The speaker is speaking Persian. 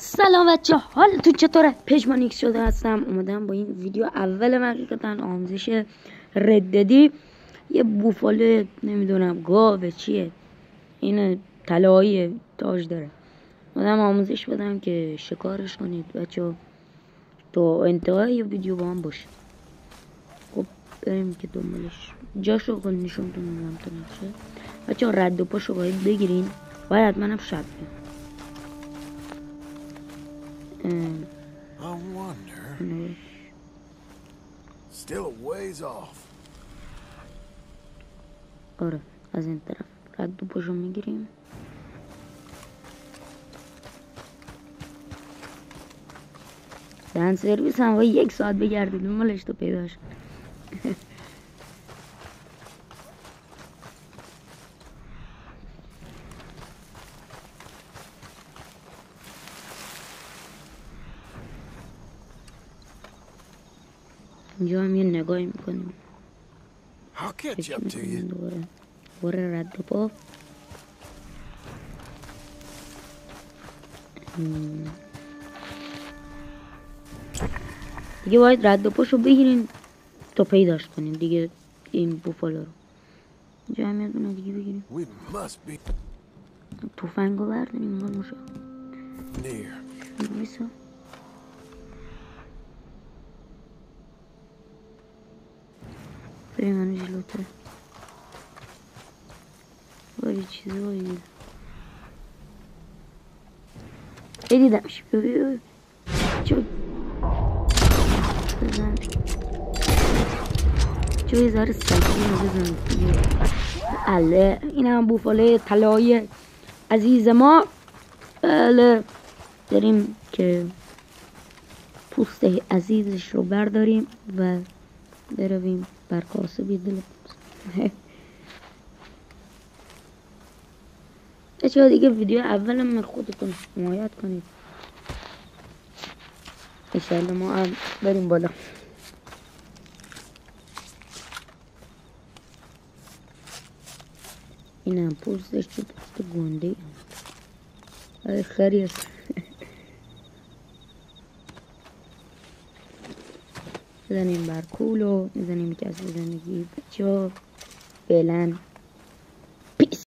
سلام بچه، حالتون چطوره؟ پژمانیکس شده هستم. اومدم با این ویدیو اول من حقیقتا آموزش رددی یه بوفاله نمیدونم گاوه چیه این طلایی تاج داره. اومدم آموزش بدم که شکارش کنید بچه، تا انتهای ویدیو با هم باشه. خب بریم که دنبالش جاشو کنی نشونتون میدم تا نشه بچه. رد و پاشو باید بگیرین، باید حتما هم شب بیم. I wonder. Still a ways off. آره از این طرف رد و پاشو میگیریم. دهن سرویس هم باید 1 ساعت بگردید مالش تو پیداش. اینجا هم یه نگاهی میکنیم. I'll catch up to you. دوباره رد و پا. دیگه باید رد و پاشو بگیرین تا پیداش کنین دیگه این بوفالا رو. اینجا هم یه دونه دیگه بگیریم. We must be تفنگو برداریم اونگاه موشه near. بیسا بریم هنو جلوتر. باید چیزی باید دیدمش. چو بزن چو یه ذره سکینه بزن. بله این هم بوفاله طلایی عزیز ما. بله داریم که پوست عزیزش رو برداریم و برویم بر کاسبی دل. بچه‌ها دیگه ویدیو اول من خودتون حمایت کنید انشالله ما هم بریم بالا. این هم پوستش چه پوست گنده ای خری است. بزنیم بر کولو، بزنیم که از بزنگی بچه ها فعلا